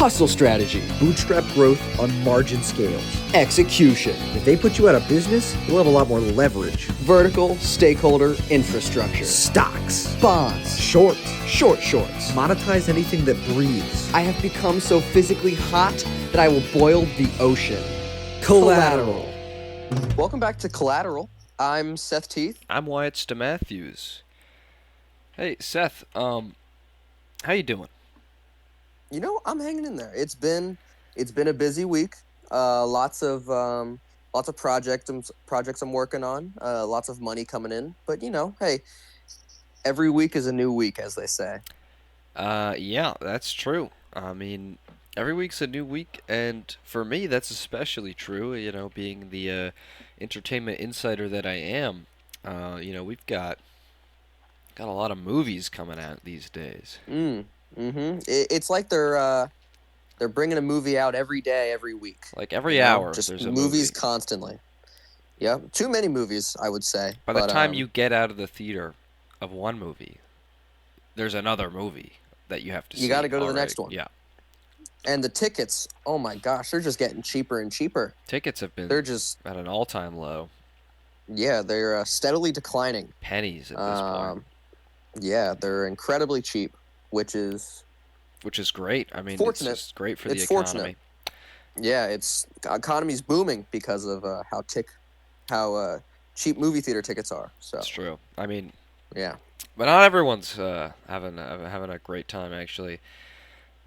Hustle strategy. Bootstrap growth on margin scales. Execution. If they put you out of business, you'll have a lot more leverage. Vertical stakeholder infrastructure. Stocks. Bonds. Shorts. Shorts. Monetize anything that breathes. I have become so physically hot that I will boil the ocean. Collateral. Welcome back to Collateral. I'm Seth Teeth. I'm Wyatt Stamatthews. Hey, Seth, how you doing? You know, I'm hanging in there. It's been a busy week. Lots of projects I'm working on. Lots of money coming in. But you know, hey, every week is a new week, as they say. Yeah, that's true. I mean, every week's a new week, and for me, that's especially true. You know, being the entertainment insider that I am. You know, we've got a lot of movies coming out these days. It's like they're bringing a movie out every day, every week. Like every hour, just there's a movies movie. Constantly. Yeah, too many movies, I would say. By the time you get out of the theater of one movie, there's another movie that you have to see. You got to go to the already. next one. Yeah. And the tickets, oh my gosh, they're just getting cheaper and cheaper. Tickets have been They're just at an all-time low. Yeah, they're steadily declining. Pennies at this point. Yeah, they're incredibly cheap, which is great. I mean, fortunate. It's just great for It's the economy. fortunate. Yeah, economy's booming because of how cheap movie theater tickets are. So That's true. I mean, yeah. But not everyone's having a great time actually.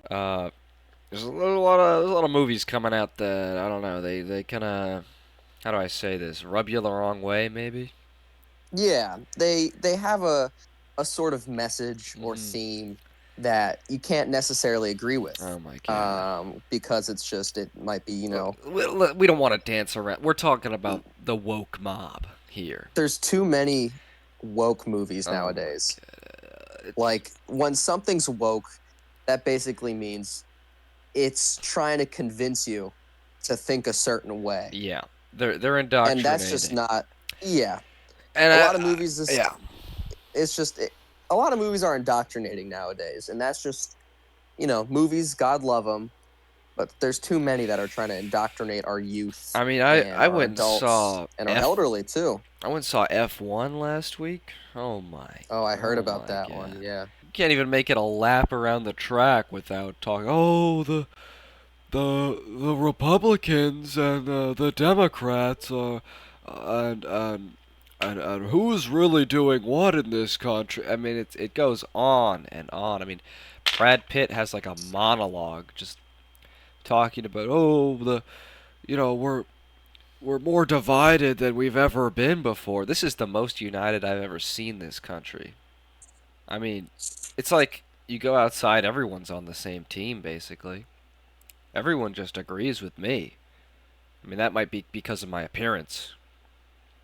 There's a lot of movies coming out that I don't know. They kind of, how do I say this? Rub you the wrong way, maybe. Yeah, they have a sort of message or theme that you can't necessarily agree with. Oh my god! Because it might be, you know. We don't want to dance around. We're talking about the woke mob here. There's too many woke movies nowadays. Like when something's woke, that basically means it's trying to convince you to think a certain way. Yeah, they're indoctrinating, and that's just not. Yeah, and a lot of movies. A lot of movies are indoctrinating nowadays, and that's just, you know, movies. God love them, but there's too many that are trying to indoctrinate our youth. I mean, I went and saw our elderly too. I went and saw F1 last week. Oh my! Oh, I heard about that one. Yeah. You can't even make it a lap around the track without talking. Oh, the Republicans and the Democrats and who's really doing what in this country? I mean, it goes on and on. I mean, Brad Pitt has like a monologue just talking about we're more divided than we've ever been before. This is the most united I've ever seen this country. I mean, it's like you go outside, everyone's on the same team, basically. Everyone just agrees with me. I mean, that might be because of my appearance.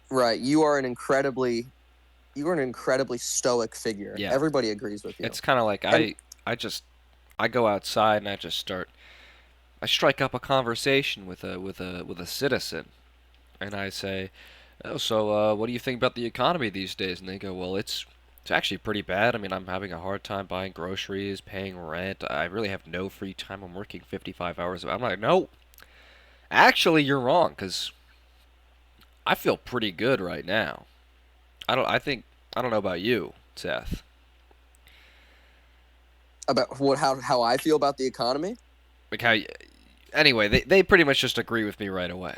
Right. You are an incredibly stoic figure. Yeah. Everybody agrees with you. It's kind of like I go outside and I strike up a conversation with a citizen, and I say, "Oh, so what do you think about the economy these days?" And they go, "Well, it's actually pretty bad. I mean, I'm having a hard time buying groceries, paying rent. I really have no free time. I'm working 55 hours." I'm like, "No, actually, you're wrong, because I feel pretty good right now. I don't know about you, Seth." About how I feel about the economy? Like anyway, they pretty much just agree with me right away.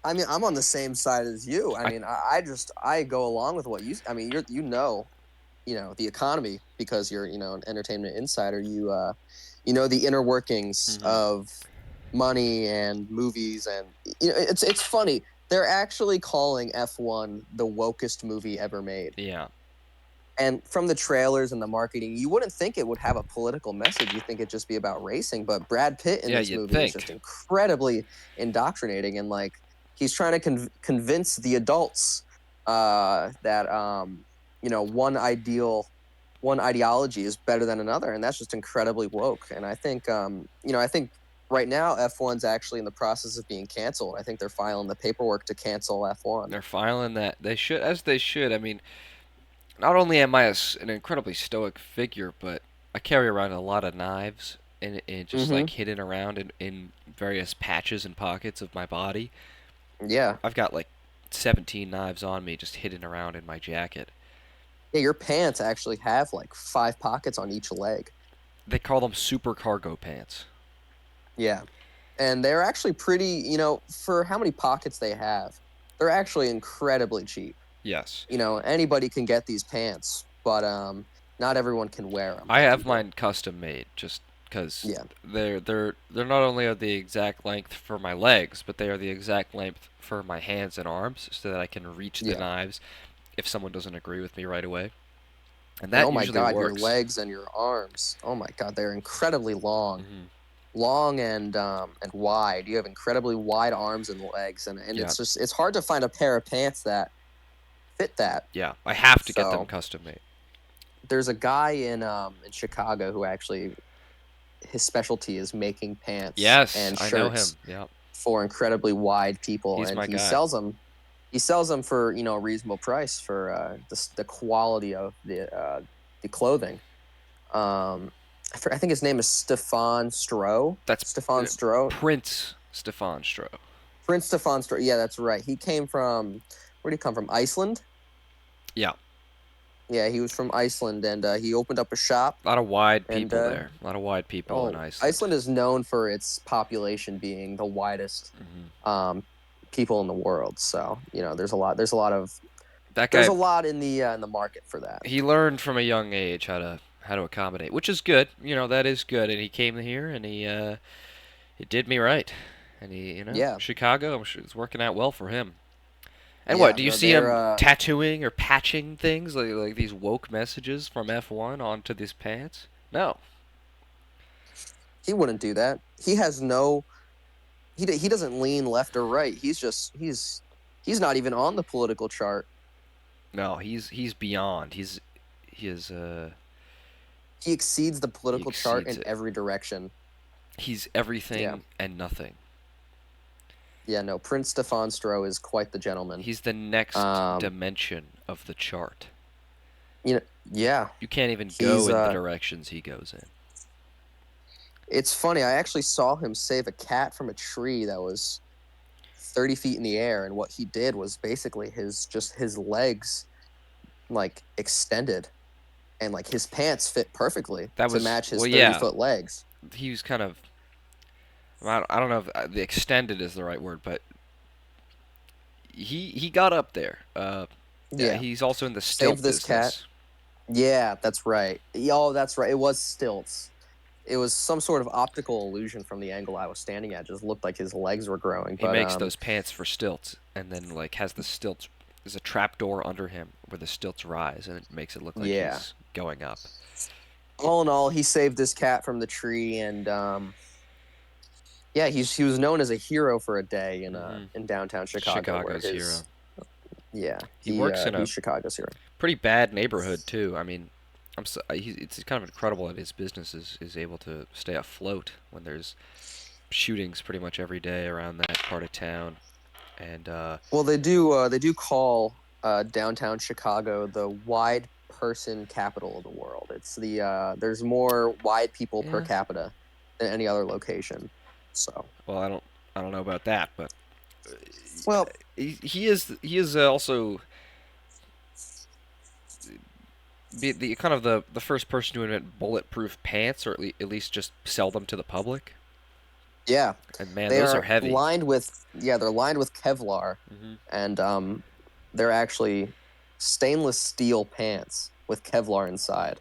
I mean, I'm on the same side as you. I go along with what you. I mean, you know the economy because you're an entertainment insider. You know the inner workings of money and movies, and it's funny. They're actually calling F1 the wokest movie ever made. Yeah. And from the trailers and the marketing, you wouldn't think it would have a political message. You think it'd just be about racing. But Brad Pitt in this movie is just incredibly indoctrinating. And, like, he's trying to convince the adults that, one ideology is better than another. And that's just incredibly woke. And I think, right now F1's actually in the process of being canceled. I think they're filing the paperwork to cancel F1. They're filing that. They should, as they should. I mean, not only am I an incredibly stoic figure, but I carry around a lot of knives, and it just Mm-hmm. like hidden around in various patches and pockets of my body. Yeah. I've got like 17 knives on me just hidden around in my jacket. Yeah, your pants actually have like 5 pockets on each leg. They call them super cargo pants. Yeah. And they're actually pretty, for how many pockets they have, they're actually incredibly cheap. Yes. Anybody can get these pants, but not everyone can wear them I have either. mine custom made just because Yeah. they're not only are the exact length for my legs, but they are the exact length for my hands and arms, so that I can reach the Yeah. knives if someone doesn't agree with me right away, and And that oh my usually God, your works. legs and your arms. Oh my God, they're incredibly long. Hmm. Long and wide. You have incredibly wide arms and legs, and Yeah, it's hard to find a pair of pants that fit that. yeah. I have to get them So custom made. there's a guy in Chicago who actually his specialty is making pants Yes, and I know him. shirts Yeah, for incredibly wide people, he's and my he guy. sells them. He sells them for a reasonable price for the quality of the clothing. I think his name is Stefan Stroh. That's Stefan Stroh. Prince Stefan Stroh. Prince Stefan Stroh. Yeah, that's right. He came from where did he come from? Iceland. Yeah, Yeah, he was from Iceland, and he opened up a shop. a lot of wide And people there. A lot of wide people in oh, Iceland. Iceland is known for its population being the widest Hmm. um, people in the world. So there's a lot. That There's guy, a lot in the market for that. he learned from a young age how to accommodate, which is good. That is good. And he came here and he did me right. And Yeah, Chicago, I'm sure it's working out well for him. And what, yeah. do you No, see they're him tattooing or patching things like these woke messages from F1 onto these pants? No. he wouldn't do that. He has no. He doesn't lean left or right. He's not even on the political chart. No, he's beyond. He is He exceeds the he political chart exceeds in it. every direction. He's Yeah, everything and nothing. yeah. No, Prince Stefan Stroh is quite the gentleman. He's the next Um, dimension of the chart. you know, yeah. You can't even go He's in the directions he goes in. It's funny. I actually saw him save a cat from a tree that was 30 feet in the air, and what he did was basically his legs like extended, and like his pants fit perfectly That to was match his well, 30 yeah. foot legs. He was kind of I don't know if the extended is the right word, but he got up there. Yeah, Yeah, he's also in the saved stilt this cat. business. Yeah, that's right. Oh, that's right. It was stilts. It was some sort of optical illusion from the angle I was standing at. Just looked like his legs were growing. He But makes those pants for stilts, and then like has the stilts. There's a trap door under him where the stilts rise, and it makes it look like yeah, he's going up. all in all, he saved this cat from the tree, and yeah, he was known as a hero for a day Hmm. in downtown Chicago, where Chicago's hero. his yeah He works in a he's Chicago's hero. pretty bad neighborhood too. I mean, it's kind of incredible that his business is able to stay afloat when there's shootings pretty much every day around that part of town. And Well, they do call downtown Chicago the wide person capital of the world. It's there's more wide people per yeah, capita than any other location. So well, I don't know about that, but well, he is also the kind of the first person to invent bulletproof pants, or at least just sell them to the public. yeah, And man, they those are are heavy. they're lined with Kevlar, Hmm. and they're actually stainless steel pants with Kevlar inside.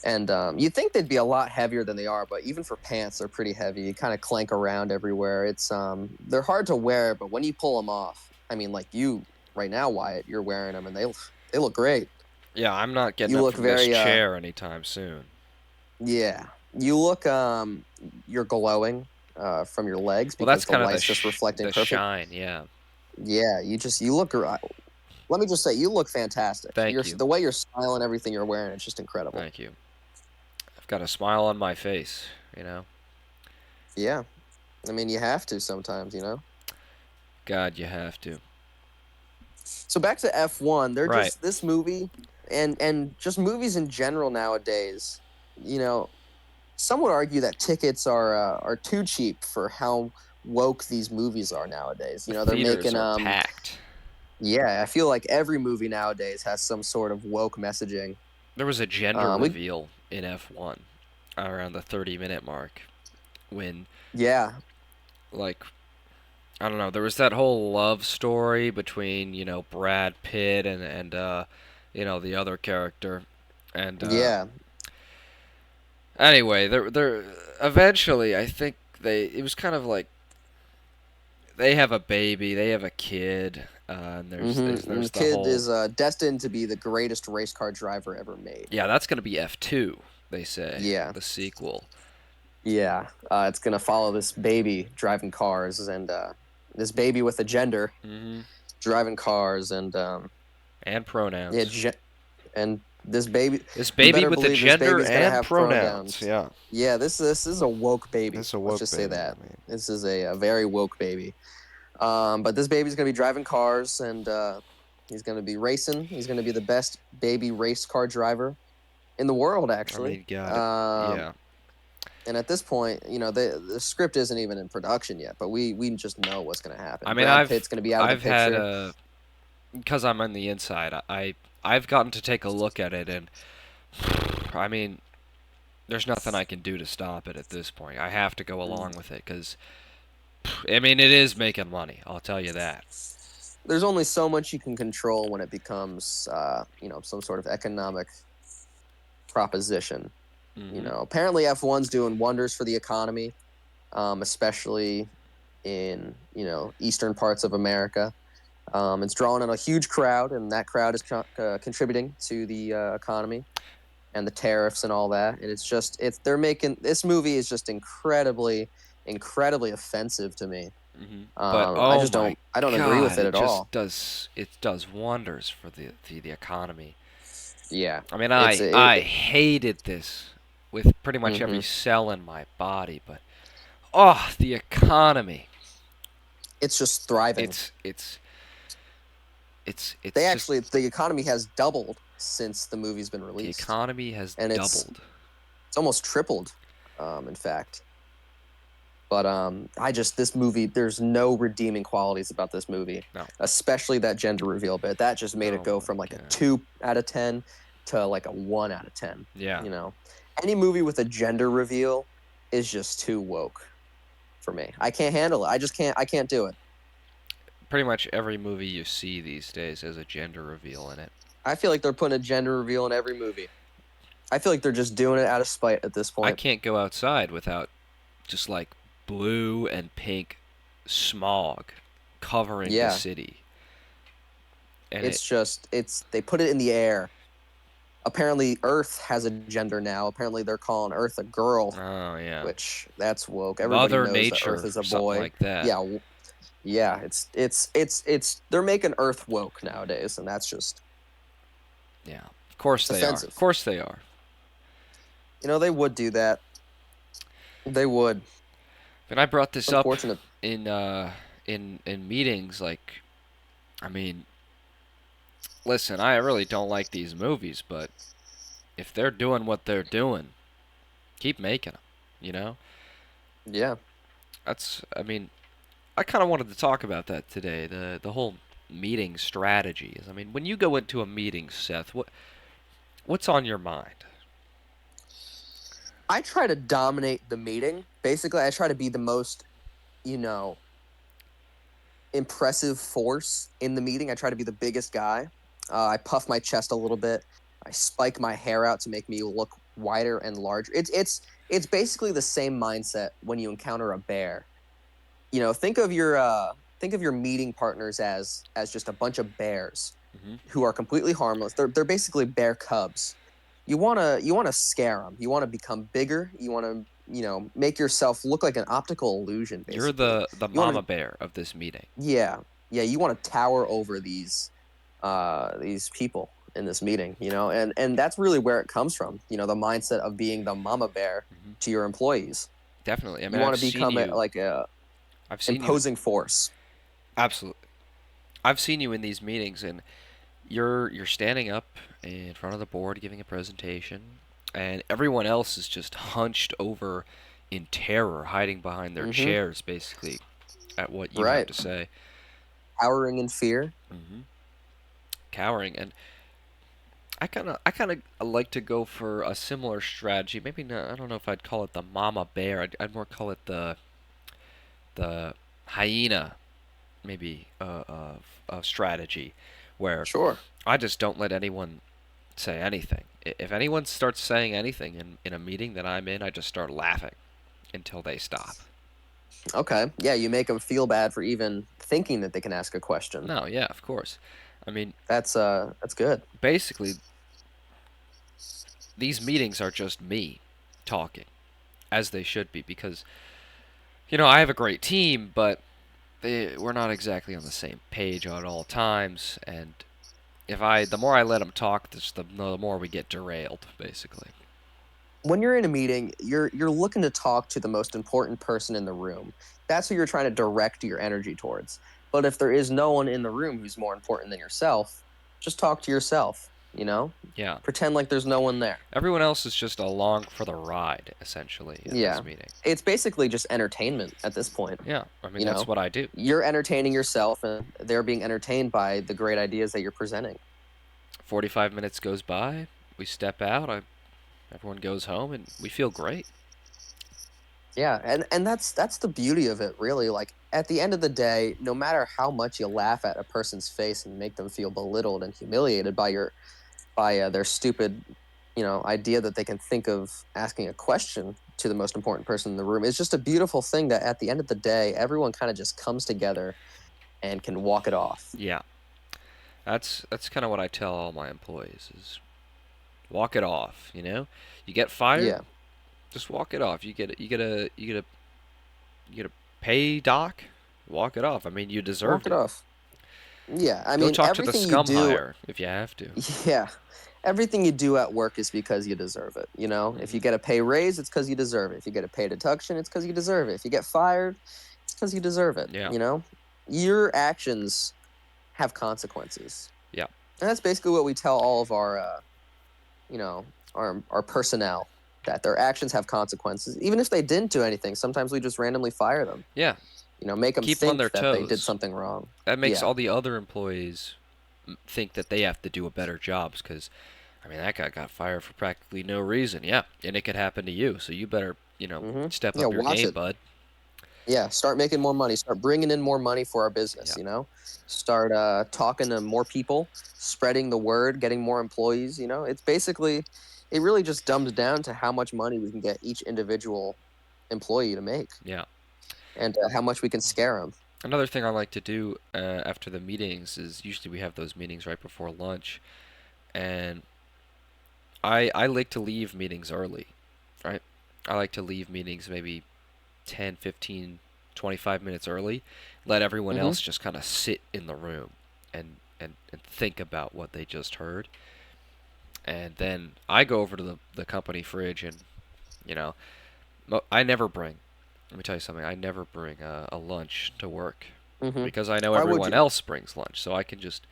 And you'd think they'd be a lot heavier than they are, but even for pants, they're pretty heavy. You kind of clank around everywhere. They're hard to wear, but when you pull them off, I mean, like you right now, Wyatt, you're wearing them, and they look great. Yeah, I'm not getting You up look from this very chair anytime soon. yeah. You look you're glowing from your legs Well, that's because the kind of light's just reflecting the perfect. shine. Yeah. Yeah, you look. Let me just say, you look fantastic. Thank you. The way you're smiling, everything you're wearing, it's just incredible. Thank you. I've got a smile on my face. You know. Yeah, I mean, you have to sometimes, God, you have to. So back to F1, they're Right. just this movie and just movies in general nowadays, you know, some would argue that tickets are too cheap for how woke these movies are nowadays. The They're theaters making are packed. yeah, I feel like every movie nowadays has some sort of woke messaging. There was a gender We reveal in F1 around the 30-minute mark when, yeah, like, I don't know, there was that whole love story between, Brad Pitt and the other character. And yeah, anyway, there eventually I think it was kind of like they have a baby, they have a kid, and And the there's the kid whole is destined to be the greatest race car driver ever made. yeah, that's gonna be F2, they say, Yeah, the sequel. yeah, it's gonna follow this baby driving cars and this baby with a gender Hmm. driving cars And yeah, pronouns. and this baby, This you baby better with a believe this gender baby's gonna and have pronouns. pronouns. Yeah, Yeah, this is a woke baby. this is a Let's woke just say baby. that I mean, this is a very woke baby. But this baby's gonna be driving cars, and he's gonna be racing. He's gonna be the best baby race car driver in the world, actually. got it. Um, Yeah. and at this point, the script isn't even in production yet, but we just know what's gonna happen. I mean, Brad Pitt's gonna be out of I've the had picture. because I'm on the inside. I've gotten to take a look at it, and I mean, there's nothing I can do to stop it at this point. I have to go along with it because I mean, it is making money. I'll tell you that. There's only so much you can control when it becomes, some sort of economic proposition. Hmm. Apparently F1's doing wonders for the economy, especially in eastern parts of America. It's drawing in a huge crowd, and that crowd is contributing to the economy and the tariffs and all that. And they're making this movie is just incredibly offensive to me. Hmm. But I oh just my I don't agree with God, it at all. it does wonders for the economy. Yeah, I mean, it's I hated this with pretty much every mhm. cell in my body, but oh, the economy. It's just thriving. It's it's They it's just actually the economy has doubled since the movie's been the released, economy has and doubled. it's almost tripled, in fact. But this movie, there's no redeeming qualities about this movie, No. especially that gender reveal bit. That just made it Oh go my from like a God. 2 out of 10 to like a 1 out of 10. Yeah. Any movie with a gender reveal is just too woke for me. I can't handle it. I can't do it. Pretty much every movie you see these days has a gender reveal in it. I feel like they're putting a gender reveal in every movie. I feel like they're just doing it out of spite at this I point. can't go outside without just like blue and pink smog covering the Yeah. city. And They put it in the air. Apparently Earth has a gender now. Apparently they're calling Earth a girl, oh yeah. which that's woke. Everybody Mother knows that Earth Nature, is a something boy. like that. Yeah. Yeah, it's they're making Earth woke nowadays, and that's just Yeah. Of course they are. offensive. Of course they are. They would do that. They would. And I brought this up Unfortunate. in meetings, like, I mean, listen, I really don't like these movies, but if they're doing what they're doing, keep making them, you know? Yeah. I mean, I kind of wanted to talk about that today, the whole meeting strategies. I mean, when you go into a meeting, Seth, what's on your mind? I try to dominate the meeting. Basically, I try to be the most, you know, impressive force in the meeting. I try to be the biggest guy. I puff my chest a little bit. I spike my hair out to make me look wider and larger. It's basically the same mindset when you encounter a bear. Think of your meeting partners as just a bunch of bears Hmm. who are completely harmless. They're basically bear cubs. You wanna scare them. You want to become bigger. You want to make yourself look like an optical illusion. You're Basically, the you want mama to bear of this meeting. yeah, yeah. You want to tower over these people in this meeting. And that's really where it comes from. The mindset of being the mama bear Hmm. to your employees. Definitely. I You mean, want to become like a I've seen you imposing force. absolutely. I've seen you in these meetings, and you're standing up in front of the board giving a presentation, and everyone else is just hunched over in terror, hiding behind their Mm-hmm. chairs, basically, at what you have Right. to say. Cowering in fear. hmm Cowering, and I kind of like to go for a similar strategy. Maybe not. I don't know if I'd call it the mama bear. I'd more call it the hyena, maybe strategy, where Sure. I just don't let anyone say anything. If anyone starts saying anything in a meeting that I'm in, I just start laughing until they stop. Okay. Yeah, you make them feel bad for even thinking that they can ask a question. No, yeah, of course. I mean, That's good. basically, these meetings are just me talking, as they should be, because, I have a great team, but we're not exactly on the same page at all times, and the more I let them talk, the more we get derailed, basically. When you're in a meeting, you're looking to talk to the most important person in the room. That's who you're trying to direct your energy towards. But if there is no one in the room who's more important than yourself, just talk to yourself, you know? Yeah. Pretend like there's no one there. Everyone else is just along for the ride, essentially, in Yeah. this meeting. It's basically just entertainment at this point. Yeah, I mean, You that's know, what I do. you're entertaining yourself and they're being entertained by the great ideas that you're presenting. 45 minutes goes by, we step out, everyone goes home, and we feel great. Yeah, and that's the beauty of it, really. Like at the end of the day, no matter how much you laugh at a person's face and make them feel belittled and humiliated by their stupid, idea that they can think of asking a question to the most important person in the room, it's just a beautiful thing that at the end of the day, everyone kind of just comes together and can walk it off. Yeah, that's kind of what I tell all my employees is walk it off. You get fired, Yeah, just walk it off. You get a pay doc, walk it off. I mean, you walk deserved it it. off. Yeah, I Go mean, talk to the everything you scum do, hire if you have to. yeah, everything you do at work is because you deserve it. If you hmm get a pay raise, it's because you deserve it. If you get a pay deduction, it's because you deserve it. If you get fired, it's because you deserve it. Yeah, Your actions have consequences, yeah, and that's basically what we tell all of our, you know, our personnel, that their actions have consequences, even if they didn't do anything. Sometimes we just randomly fire them. yeah. Make them Keep them on their think that they did toes. something wrong. That makes Yeah. all the other employees think that they have to do a better job because, I mean, that guy got fired for practically no reason. Yeah, and it could happen to you. So you better, step Yeah. up your Watch game, it. bud. Yeah, start making more money. Start bringing in more money for our Yeah, business. Start talking to more people, spreading the word, getting more employees. It's basically, it really just dumbs down to how much money we can get each individual employee to make, yeah. and how much we can scare them. Another thing I like to do after the meetings is usually we have those meetings right before lunch, and I like to leave meetings early, right? I like to leave meetings maybe 10, 15, 25 minutes early, let everyone Hmm. else just kind of sit in the room and think about what they just heard. And then I go over to the company fridge and, you know, I never bring, let me tell you something, I never bring a lunch to work Hmm. because I know Why would everyone you? else brings lunch. So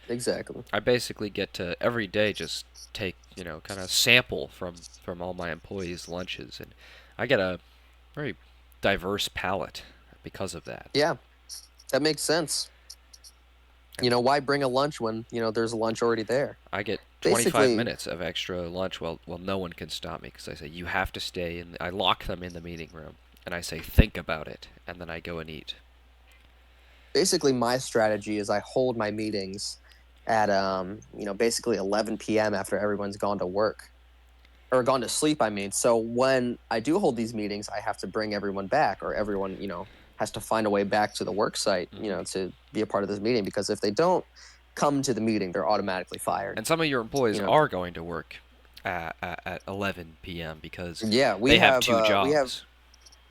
Exactly. I basically get to every day just take, kind of sample from all my employees' lunches. And I get a very diverse palate because of that. Yeah, that makes sense. Why bring a lunch when there's a lunch already there? I get 25 Basically, minutes of extra lunch. Well, no one can stop me because I say you have to stay, and I lock them in the meeting room, and I say think about it, and then I go and eat. basically my strategy is I hold my meetings at basically 11 p.m. after everyone's gone to work, or gone to sleep, I mean. So when I do hold these meetings, I have to bring everyone back, or everyone has to find a way back to the work site, hmm to be a part of this meeting, because if they don't come to the meeting, they're automatically fired. And some of your employees you know are going to work at 11 p.m. because yeah, they have two jobs.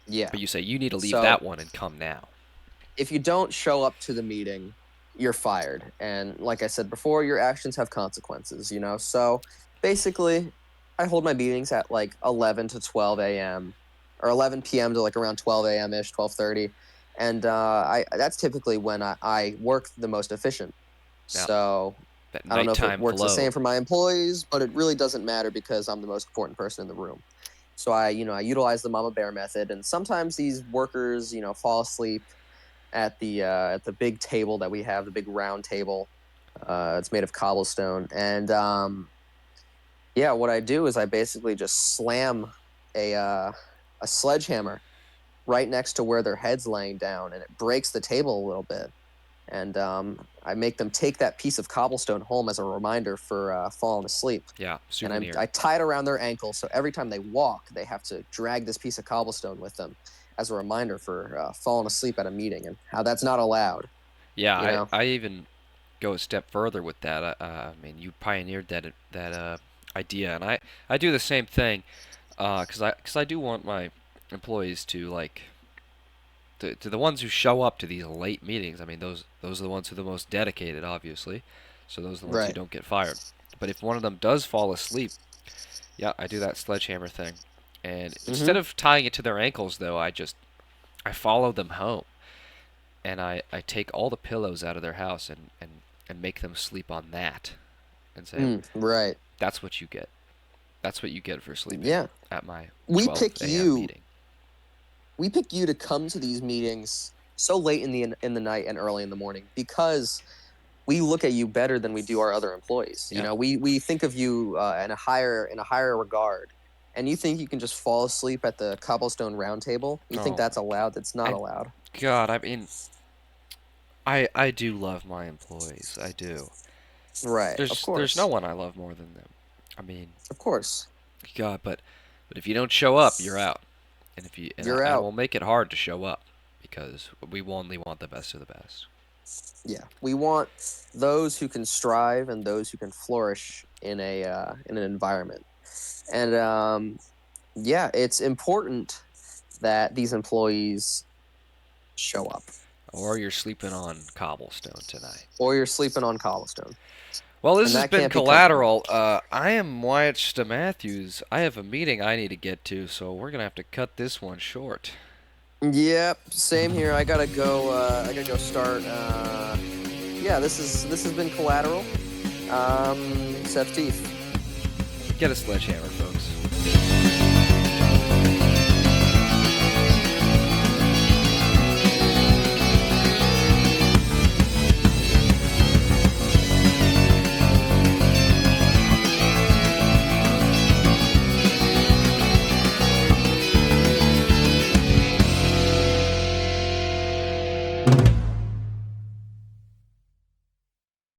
yeah. But you say you need to leave So that one and come now. if you don't show up to the meeting, you're fired. And like I said before, your actions have consequences. So basically, I hold my meetings at like 11 to 12 a.m. or 11 p.m. to like around 12 a.m. ish, 12:30. And that's typically when I work the most efficient. Yeah, So That I don't know if it nighttime works the glow. same for my employees, but it really doesn't matter because I'm the most important person in the room. So I utilize the mama bear method, and sometimes these workers, fall asleep at the big table that we have, the big round table. It's made of cobblestone, and yeah, what I do is I basically just slam a sledgehammer right next to where their head's laying down, and it breaks the table a little bit. And I make them take that piece of cobblestone home as a reminder for falling asleep. Yeah, And souvenir. I tie it around their ankle, so every time they walk, they have to drag this piece of cobblestone with them as a reminder for falling asleep at a meeting, and how that's not allowed. Yeah, You know? I even go a step further with that. I mean, you pioneered that idea, and I do the same thing, cause I do want my employees to like to the ones who show up to these late meetings. I mean, those are the ones who are the most dedicated, obviously. So those are the ones who Right. don't get fired. But if one of them does fall asleep, yeah, I do that sledgehammer thing, and instead Mm-hmm. of tying it to their ankles, though, I follow them home, and I take all the pillows out of their house and make them sleep on that, and say, Right. that's what you get. That's what you get for sleeping Yeah. at my We 12 pick a.m. you. meeting. We pick you to come to these meetings so late in the night and early in the morning because we look at you better than we do our other employees. Yeah. We think of you in a higher regard, and you think you can just fall asleep at the cobblestone round table? You think Oh that's my allowed? That's not I- allowed. God, I mean, I do love my employees. I do. Right. Of There's no course. one I love more than them. I mean, Of course. God, but if you don't show up, you're out. And if you You're I out. will make it hard to show up because we only want the best of the best. Yeah. We want those who can strive and those who can flourish in an environment. And yeah, it's important that these employees show up, Or you're sleeping on cobblestone tonight. or you're sleeping on cobblestone. Well, this And has that been can't be Collateral. I am Wyatt Matthews. I have a meeting I need to get to, so we're gonna have to cut this one short. Yep, same here. I gotta go. I gotta go start. Yeah, this has been Collateral. Seth Teeth. Get a sledgehammer, folks.